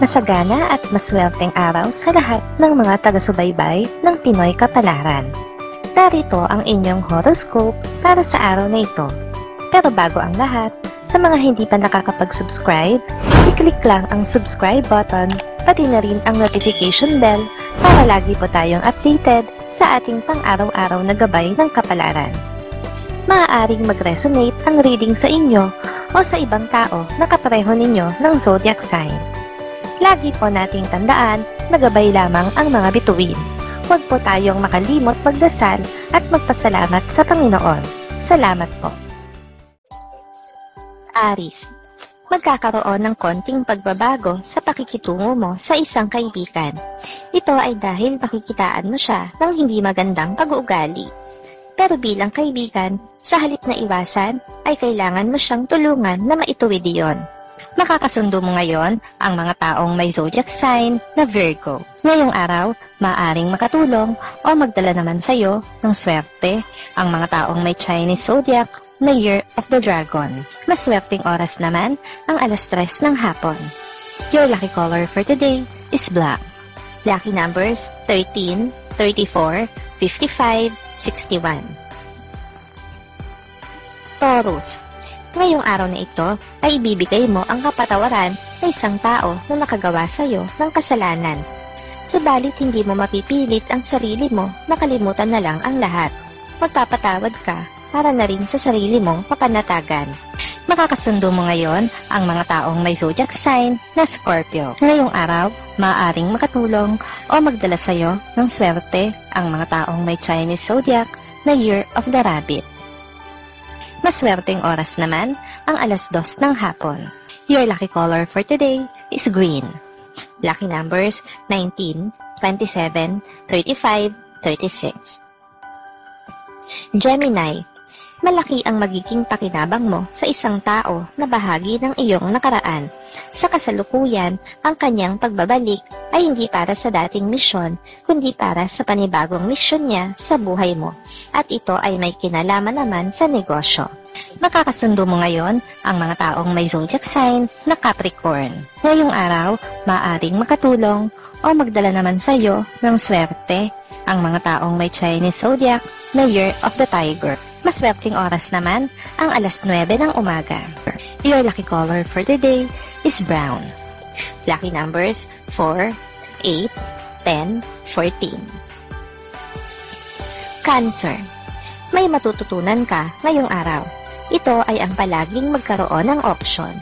Masagana at maswerteng araw sa lahat ng mga taga-subaybay ng Pinoy Kapalaran. Narito ang inyong horoscope para sa araw na ito. Pero bago ang lahat, sa mga hindi pa nakakapag-subscribe, i-click lang ang subscribe button, pati na rin ang notification bell para lagi po tayong updated sa ating pang-araw-araw na gabay ng kapalaran. Maaaring mag-resonate ang reading sa inyo o sa ibang tao na kapareho ninyo ng zodiac sign. Lagi po nating tandaan na gabay lamang ang mga bituin. Huwag po tayong makalimot magdasal at magpasalamat sa Panginoon. Salamat po. Aries, magkakaroon ng konting pagbabago sa pakikitungo mo sa isang kaibigan. Ito ay dahil makikitaan mo siya ng hindi magandang pag-uugali. Pero bilang kaibigan, sa halip na iwasan, ay kailangan mo siyang tulungan na maituwid iyon. Makakasundo mo ngayon ang mga taong may zodiac sign na Virgo. Ngayong araw, maaaring makatulong o magdala naman sa iyo ng swerte ang mga taong may Chinese zodiac na Year of the Dragon. Maswerteng oras naman ang 3:00 ng hapon. Your lucky color for today is black. Lucky numbers 13, 34, 55, 61. Taurus, ngayong araw na ito ay ibibigay mo ang kapatawaran sa isang tao na nakagawa sa iyo ng kasalanan. Subalit hindi mo mapipilit ang sarili mo na kalimutan na lang ang lahat. Magpapatawad ka para na rin sa sarili mong kapanatagan. Makakasundo mo ngayon ang mga taong may zodiac sign na Scorpio. Ngayong araw, maaaring makatulong o magdala sa iyo ng swerte ang mga taong may Chinese zodiac na Year of the Rabbit. Maswerteng oras naman ang 2:00 ng hapon. Your lucky color for today is green. Lucky numbers 19, 27, 35, 36. Gemini, malaki ang magiging pakinabang mo sa isang tao na bahagi ng iyong nakaraan. Sa kasalukuyan, ang kanyang pagbabalik ay hindi para sa dating misyon, kundi para sa panibagong misyon niya sa buhay mo. At ito ay may kinalaman naman sa negosyo. Makakasundo mo ngayon ang mga taong may zodiac sign na Capricorn. Ngayong araw, maaaring makatulong o magdala naman sa iyo ng swerte ang mga taong may Chinese zodiac na Year of the Tiger. Maswerteng oras naman ang 9:00 ng umaga. Your lucky color for the day is brown. Lucky numbers 4, 8, 10, 14. Cancer, may matututunan ka ngayong araw. Ito ay ang palaging magkaroon ng option.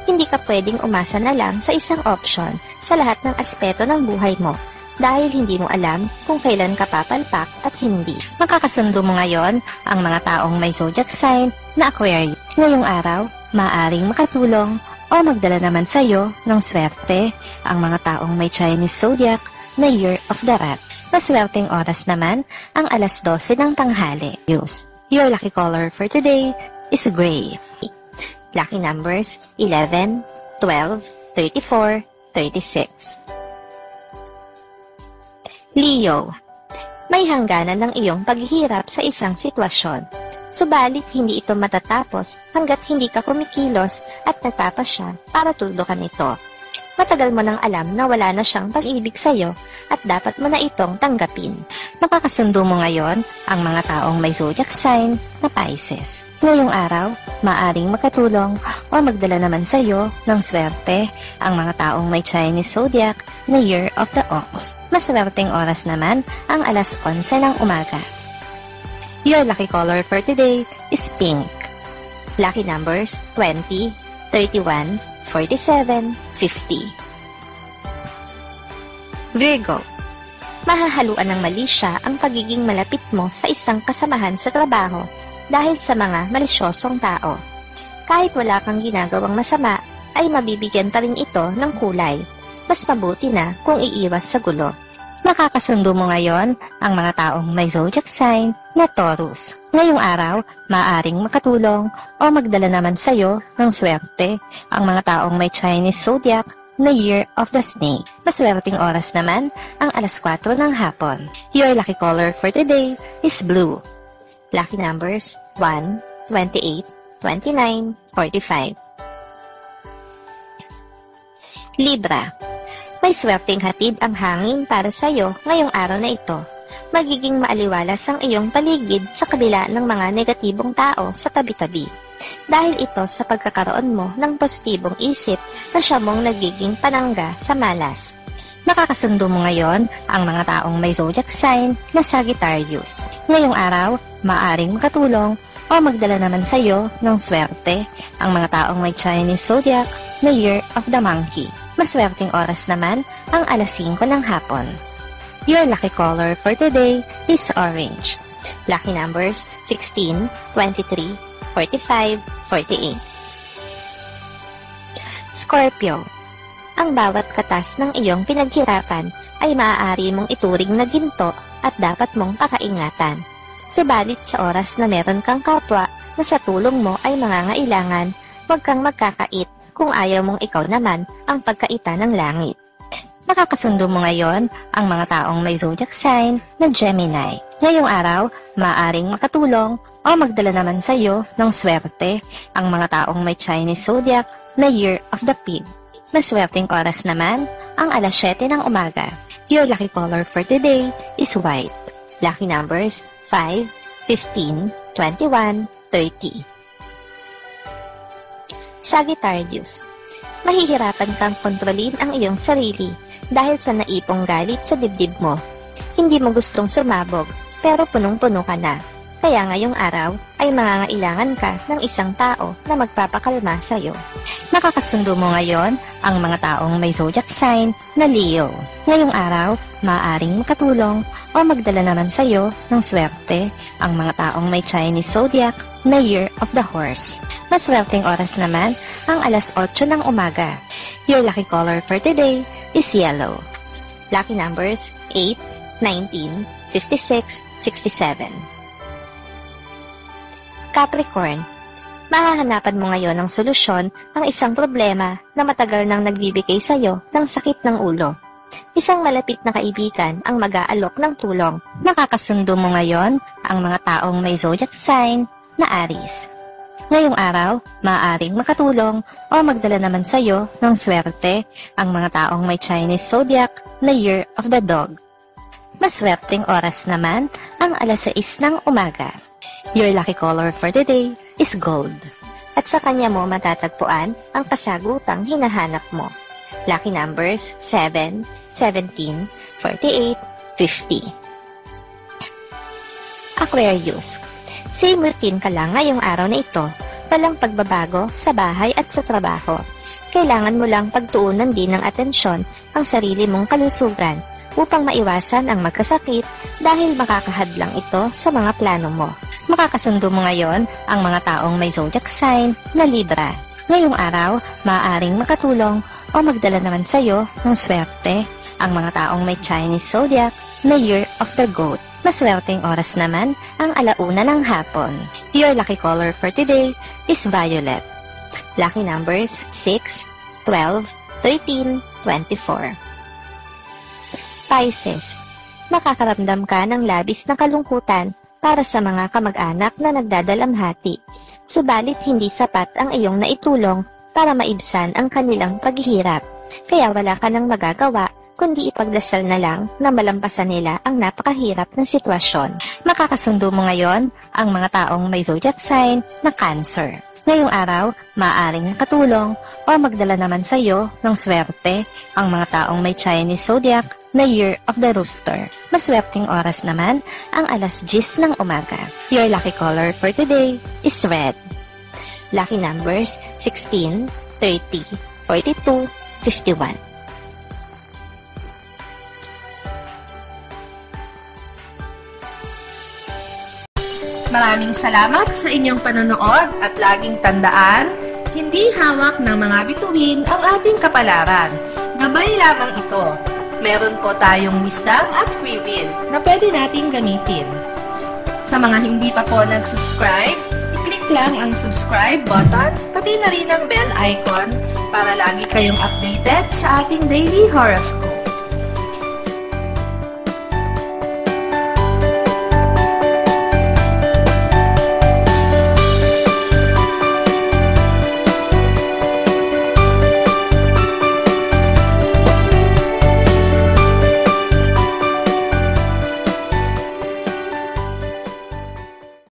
Hindi ka pwedeng umasa na lang sa isang option sa lahat ng aspeto ng buhay mo dahil hindi mo alam kung kailan ka papalpak at hindi. Makakasundo mo ngayon ang mga taong may zodiac sign na Aquarius. Ngayong araw, maaaring makatulong o magdala naman sa iyo ng swerte ang mga taong may Chinese zodiac na Year of the Rat. Maswerteng oras naman ang 12:00 ng tanghali. Your lucky color for today is gray. Lucky numbers 11, 12, 34, 36. Leo, may hangganan ng iyong paghihirap sa isang sitwasyon. Subalit hindi ito matatapos hanggat hindi ka kumikilos at nagpapasya para tuldukan ito. Matagal mo nang alam na wala na siyang pag-ibig sa iyo at dapat mo na itong tanggapin. Makakasundo mo ngayon ang mga taong may zodiac sign na Pisces. Ngayong araw, maaring makatulong o magdala naman sa iyo ng swerte ang mga taong may Chinese zodiac na Year of the Ox. Maswerteng oras naman ang 11:00 ng umaga. Your lucky color for today is pink. Lucky numbers 20, 31, 47, 50. Virgo, mahahaluan ng mali siya ang pagiging malapit mo sa isang kasamahan sa trabaho dahil sa mga malisyosong tao. Kahit wala kang ginagawang masama, ay mabibigyan pa rin ito ng kulay. Mas mabuti na kung iiwas sa gulo. Makakasundo mo ngayon ang mga taong may zodiac sign na Taurus. Ngayong araw, maaaring makatulong o magdala naman sa iyo ng swerte ang mga taong may Chinese zodiac na Year of the Snake. Maswerteng oras naman ang 4:00 ng hapon. Your lucky color for today is blue. Lucky numbers 1, 28, 29, 45. Libra, May swerteng hatid ang hangin para sa iyo ngayong araw na ito. Magiging maaliwalas ang iyong paligid sa kabila ng mga negatibong tao sa tabi-tabi. Dahil ito sa pagkakaroon mo ng positibong isip na siya mong nagiging panangga sa malas. Nakakasundo mo ngayon ang mga taong may zodiac sign na Sagittarius. Ngayong araw, maaring makatulong o magdala naman sa iyo ng swerte ang mga taong may Chinese zodiac na Year of the Monkey. Maswerteng oras naman ang alas 5 ng hapon. Your lucky color for today is orange. Lucky numbers 16, 23, 45, 48. Scorpio. Ang bawat katas ng iyong pinaghirapan ay maaari mong ituring na ginto at dapat mong pakaingatan. Subalit sa oras na meron kang kapwa na sa tulong mo ay mangangailangan, huwag kang magkakait kung ayaw mong ikaw naman ang pagkaita ng langit. Nakakasundo mo ngayon ang mga taong may zodiac sign na Gemini. Ngayong araw, maaaring makatulong o magdala naman sa iyo ng swerte ang mga taong may Chinese zodiac na Year of the Pig. Maswerteng oras naman ang alas 7 ng umaga. Your lucky color for today is white. Lucky numbers 5, 15, 21, 30. Sagittarius. Mahihirapan kang kontrolin ang iyong sarili dahil sa naipong galit sa dibdib mo. Hindi mo gustong sumabog, pero punong-puno ka na. Kaya ngayong araw ay mangangailangan ka ng isang tao na magpapakalma sa iyo. Nakakasundo mo ngayon ang mga taong may zodiac sign na Leo. Ngayong araw, maaaring makatulong o magdala naman sa iyo ng swerte ang mga taong may Chinese zodiac na Year of the Horse. Maswerteng oras naman ang alas 8 ng umaga. Your lucky color for today is yellow. Lucky numbers 8, 19, 56, 67. Capricorn. Mahahanapan mo ngayon ng solusyon ang isang problema na matagal nang nagbibigay sa iyo ng sakit ng ulo. Isang malapit na kaibigan ang mag-aalok ng tulong. Nakakasundo mo ngayon ang mga taong may zodiac sign na Aries. Ngayong araw, maaaring makatulong o magdala naman sa iyo ng swerte ang mga taong may Chinese zodiac na Year of the Dog. Maswerteng oras naman ang alas 6 ng umaga. Your lucky color for today is gold. At sa kanya mo matatagpuan ang kasagutang hinahanap mo. Lucky numbers 7, 17, 48, 50. Aquarius. Same routine ka lang ngayong araw na ito. Walang pagbabago sa bahay at sa trabaho. Kailangan mo lang pagtuunan din ng atensyon ang sarili mong kalusugan upang maiwasan ang magkasakit dahil makakahadlang ito sa mga plano mo. Makakasundo mo ngayon ang mga taong may zodiac sign na Libra. Ngayong araw, maaaring makatulong o magdala naman sa iyo ng swerte ang mga taong may Chinese zodiac na Year of the Goat. Maswerteng oras naman ang alauna ng hapon. Your lucky color for today is violet. Lucky numbers 6, 12, 13, 24. Pisces. Makakaramdam ka ng labis na kalungkutan para sa mga kamag-anak na nagdadalamhati. Subalit hindi sapat ang iyong naitulong para maibsan ang kanilang paghihirap. Kaya wala ka nang magagawa kundi ipagdasal na lang na malampasan nila ang napakahirap na sitwasyon. Makakasundo mo ngayon ang mga taong may zodiac sign na Cancer. Ngayong araw, maaaring nakatulong o magdala naman sa iyo ng swerte ang mga taong may Chinese zodiac na Year of the Rooster. Maswerteng oras naman ang alas 10 ng umaga. Your lucky color for today is red. Lucky numbers 16, 30, 42, 51. Maraming salamat sa inyong panonood at laging tandaan, hindi hawak ng mga bituin ang ating kapalaran. Gabay lamang ito. Meron po tayong wisdom at free will na pwede nating gamitin. Sa mga hindi pa po nag-subscribe, i-click lang ang subscribe button, pati na rin ang bell icon para lagi kayong updated sa ating daily horoscope.